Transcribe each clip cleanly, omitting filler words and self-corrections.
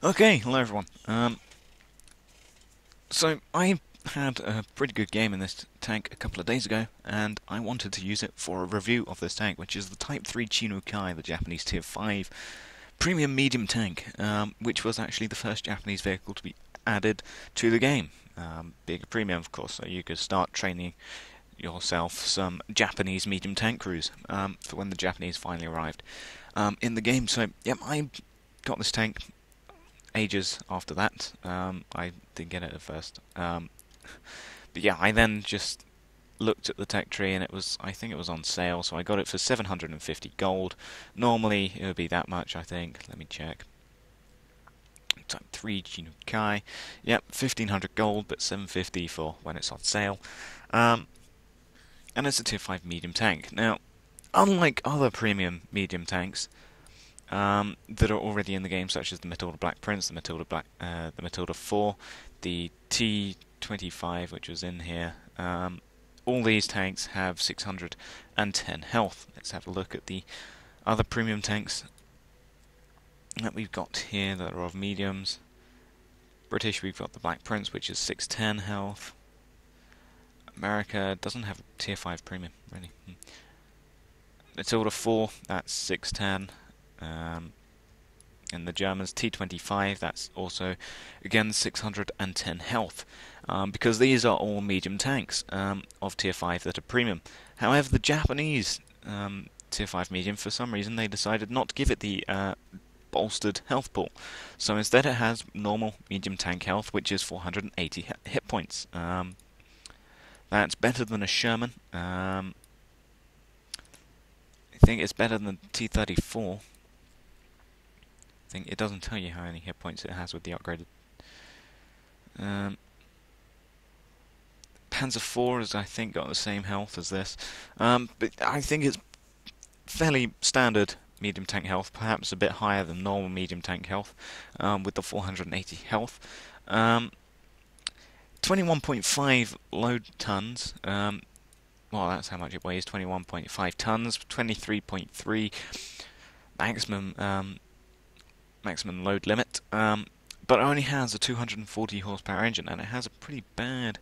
Okay, hello everyone. So I had a pretty good game in this tank a couple of days ago, and I wanted to use it for a review of this tank, which is the Type 3 Chinukai, the Japanese Tier 5 premium medium tank, which was actually the first Japanese vehicle to be added to the game. Being a premium, of course, so you could start training yourself some Japanese medium tank crews for when the Japanese finally arrived in the game. So, yeah, I got this tank ages after that. I didn't get it at first. But yeah, I then just looked at the tech tree and I think it was on sale, so I got it for 750 gold. Normally it would be that much, I think. Let me check. Type 3 Chinukai. Yep, 1500 gold, but 750 for when it's on sale. Um, and it's a tier 5 medium tank. Now, unlike other premium medium tanks, that are already in the game, such as the Matilda Black Prince, the Matilda 4, the T25, which was in here. All these tanks have 610 health. Let's have a look at the other premium tanks that we've got here that are of mediums. British, we've got the Black Prince, which is 610 health. America doesn't have a tier 5 premium, really. Matilda 4, that's 610. And the Germans T25, that's also again 610 health, because these are all medium tanks of tier 5 that are premium. However, the Japanese tier 5 medium, for some reason they decided not to give it the bolstered health pool, so instead it has normal medium tank health, which is 480 hit points. That's better than a Sherman. I think it's better than T34. I think it doesn't tell you how many hit points it has with the upgraded. Panzer 4 has, I think, got the same health as this, but I think it's fairly standard medium tank health, perhaps a bit higher than normal medium tank health, with the 480 health. 21.5 load tons. Well, that's how much it weighs. 21.5 tons. 23.3 maximum load limit, but it only has a 240 horsepower engine, and it has a pretty bad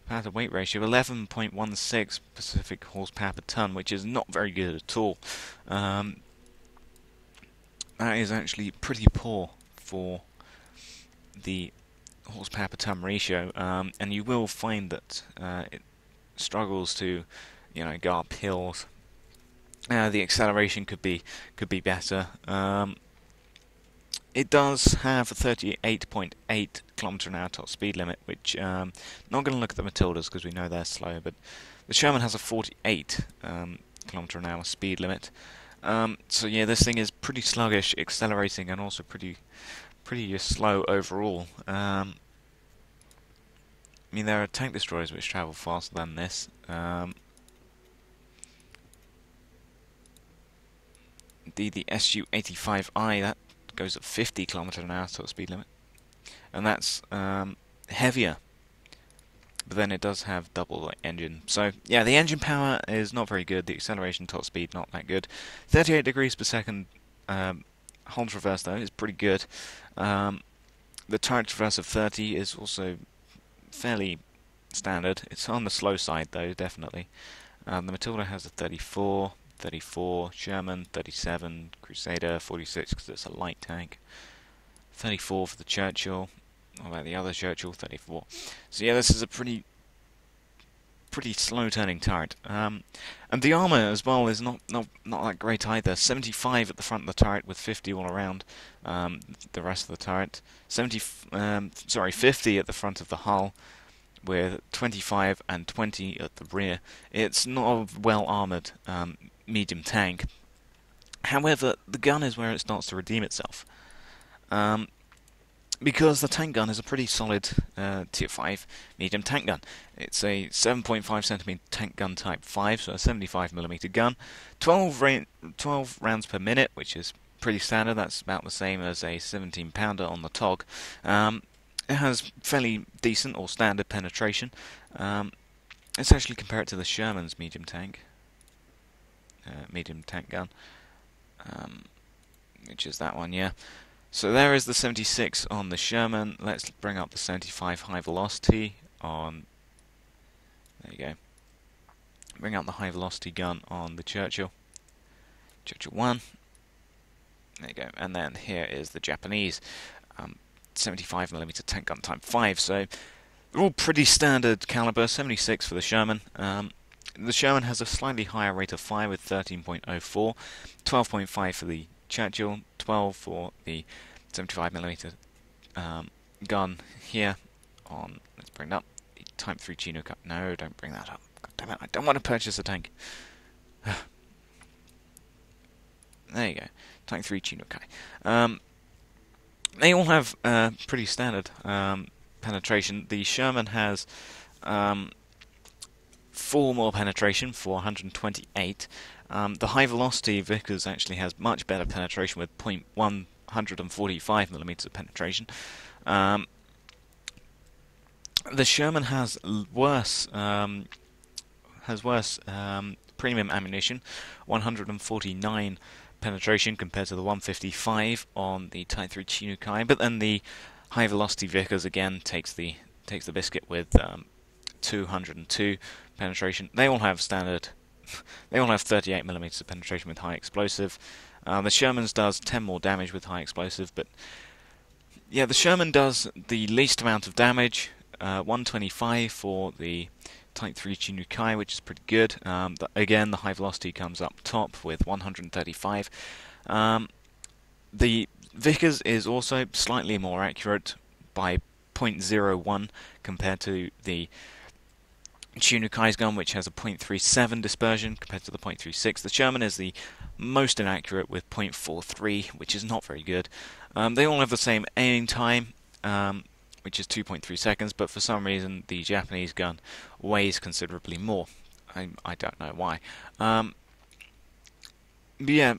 power to weight ratio, 11.16 Pacific horsepower per ton, which is not very good at all. That is actually pretty poor for the horsepower per ton ratio, and you will find that it struggles to, go up hills. The acceleration could be better. It does have a 38.8 kilometer an hour top speed limit, which not going to look at the Matildas because we know they're slow, but the Sherman has a 48 kilometer an hour speed limit. So yeah, this thing is pretty sluggish, accelerating, and also pretty slow overall. I mean, there are tank destroyers which travel faster than this. The SU-85I, that goes at 50 kilometers an hour top speed limit, and that's heavier, but then it does have double the engine. So yeah, the engine power is not very good, the acceleration top speed not that good. 38 degrees per second hold reverse though is pretty good. The turret reverse of 30 is also fairly standard. It's on the slow side though, definitely. The Matilda has a 34, 34, Sherman 37, Crusader 46 because it's a light tank, 34 for the Churchill. What about the other Churchill? 34. So yeah, this is a pretty slow turning turret. And the armour as well is not that great either. 75 at the front of the turret with 50 all around the rest of the turret. 50 at the front of the hull with 25 and 20 at the rear. It's not a well armoured medium tank. However, the gun is where it starts to redeem itself. Because the tank gun is a pretty solid tier 5 medium tank gun. It's a 7.5cm tank gun type 5, so a 75mm gun. 12 rounds per minute, which is pretty standard. That's about the same as a 17-pounder on the TOG. It has fairly decent or standard penetration. Let's actually compare it to the Sherman's medium tank gun, which is that one, yeah. So there is the 76 on the Sherman. Let's bring up the 75 high velocity on. There you go. Bring up the high velocity gun on the Churchill. Churchill 1. There you go. And then here is the Japanese 75mm tank gun Type 5. So they're all pretty standard caliber. 76 for the Sherman. The Sherman has a slightly higher rate of fire with 13.04, 12.5 for the Churchill, 12 for the 75mm gun here on. Let's bring up the Type 3 Chino Kai. No, don't bring that up. God damn it! I don't want to purchase a tank. There you go. Type 3 Chino Kai. They all have pretty standard penetration. The Sherman has 4 more penetration for 128. The high velocity Vickers actually has much better penetration with 145mm of penetration. The Sherman has worse premium ammunition, 149 penetration compared to the 155 on the Type 3 Chino Kai, but then the high velocity Vickers again takes the biscuit with 202 penetration. They all have standard. They all have 38mm of penetration with high explosive. The Sherman's does 10 more damage with high explosive, but yeah, the Sherman does the least amount of damage. 125 for the Type 3 Chino Kai, which is pretty good. Again, the high velocity comes up top with 135. The Vickers is also slightly more accurate by 0.01 compared to the Chino Kai's gun, which has a 0.37 dispersion compared to the 0.36. The Sherman is the most inaccurate with 0.43, which is not very good. They all have the same aiming time, which is 2.3 seconds, but for some reason the Japanese gun weighs considerably more. I don't know why. But yeah,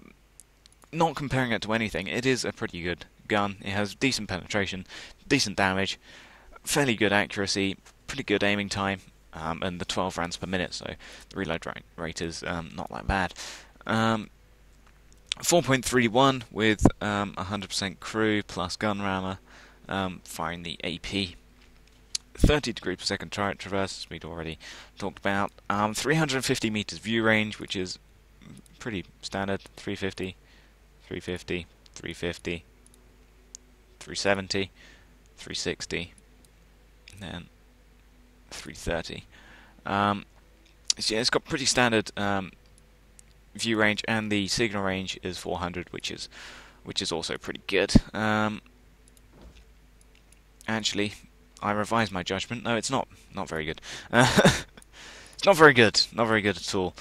not comparing it to anything, it is a pretty good gun. It has decent penetration, decent damage, fairly good accuracy, pretty good aiming time, and the 12 rounds per minute, so the reload rate is not that bad. 4.31 with 100% crew plus gun rammer, firing the AP. 30 degree per second turret traverse, as we'd already talked about. 350 meters view range, which is pretty standard. 350, 350, 350, 370, 360, and then 330. So yeah, it's got pretty standard view range, and the signal range is 400, which is also pretty good. Actually, I revised my judgment. No, it's not very good. It's not very good. Not very good at all.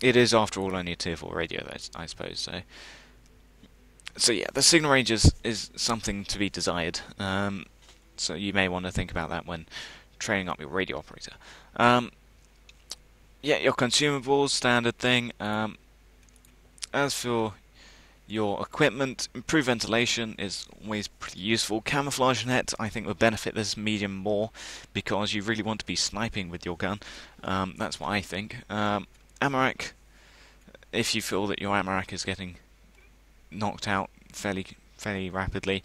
It is, after all, only a tier 4 radio, I suppose. So yeah, the signal range is something to be desired. So you may want to think about that when training up your radio operator. Yeah, your consumables, standard thing. As for your equipment, improved ventilation is always pretty useful. Camouflage net, I think, would benefit this medium more because you really want to be sniping with your gun. That's what I think. Amarak, if you feel that your Amarak is getting knocked out fairly rapidly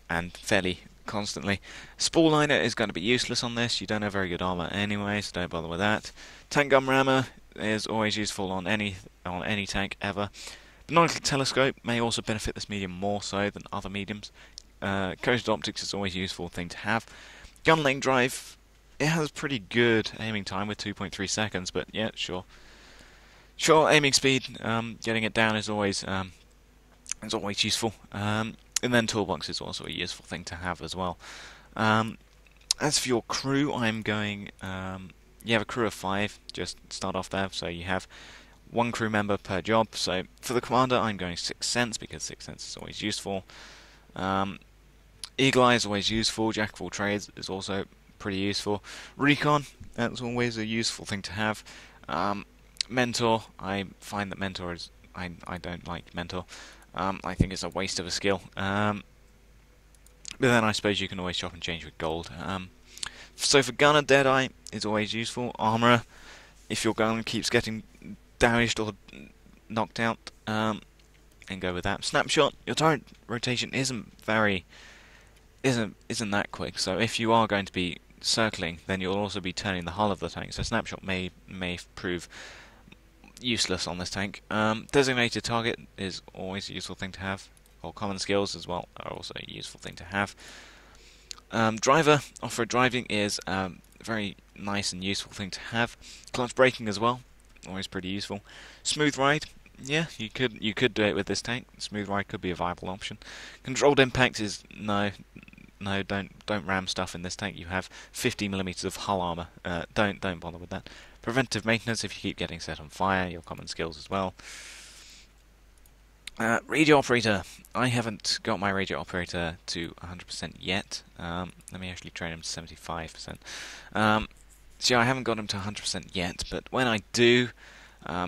and fairly constantly, Spall Liner is going to be useless on this. You don't have very good armor anyway, so don't bother with that. Tank gun rammer is always useful on any tank ever. Binocular telescope may also benefit this medium more so than other mediums. Coated optics is always a useful thing to have. Gun lane drive, it has pretty good aiming time with 2.3 seconds, but yeah, sure. Aiming speed, getting it down is always useful. And then toolbox is also a useful thing to have as well. As for your crew, I'm going. You have a crew of 5. Just start off there, so you have 1 crew member per job. So for the commander, I'm going 6 cents because 6 cents is always useful. Eagle Eye is always useful. Jack of all trades is also pretty useful. Recon, that's always a useful thing to have. Mentor, I find that Mentor is. I don't like Mentor. I think it's a waste of a skill. But then I suppose you can always chop and change with gold. So for Gunner, Deadeye is always useful. Armourer, if your gun keeps getting damaged or knocked out, and go with that. Snapshot, your turret rotation isn't that quick, so if you are going to be circling, then you'll also be turning the hull of the tank, so snapshot may prove useless on this tank. Designated target is always a useful thing to have, or common skills as well are also a useful thing to have. Driver, off-road driving is a very nice and useful thing to have. Clutch braking as well, always pretty useful. Smooth ride, yeah, you could do it with this tank. Smooth ride could be a viable option. Controlled impact is no, don't ram stuff in this tank. You have 50mm of hull armour. Don't bother with that. Preventive maintenance if you keep getting set on fire. Your common skills as well. Radio operator. I haven't got my radio operator to 100% yet. Let me actually train him to 75%. So I haven't got him to 100% yet, but when I do,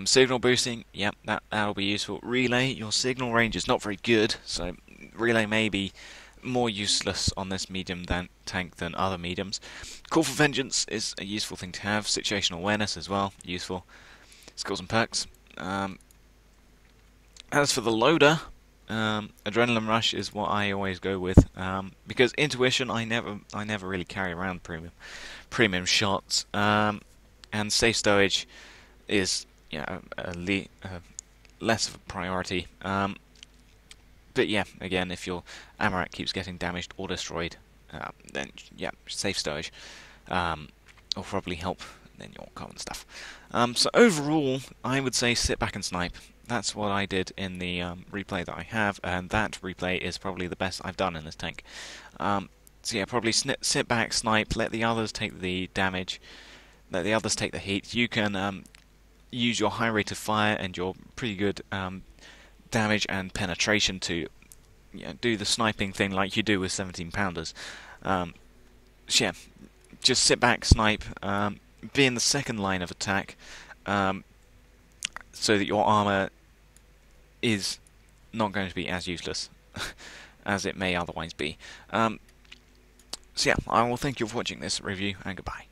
signal boosting, yep, that'll be useful. Relay, your signal range is not very good, so relay may be more useless on this medium tank than other mediums. Call for vengeance is a useful thing to have. Situational awareness as well, useful. Skills and perks. As for the loader, adrenaline rush is what I always go with, because intuition I never really carry around premium shots, and safe stowage is less of a priority. But yeah, again, if your Amarak keeps getting damaged or destroyed, then yeah, safe stowage will probably help than your common stuff. So overall, I would say sit back and snipe. That's what I did in the replay that I have, and that replay is probably the best I've done in this tank. So yeah, probably sit back, snipe, let the others take the damage, let the others take the heat. You can use your high rate of fire and your pretty good damage and penetration to do the sniping thing like you do with 17-pounders. So yeah, just sit back, snipe, be in the second line of attack, so that your armour is not going to be as useless as it may otherwise be. So yeah, I will thank you for watching this review, and goodbye.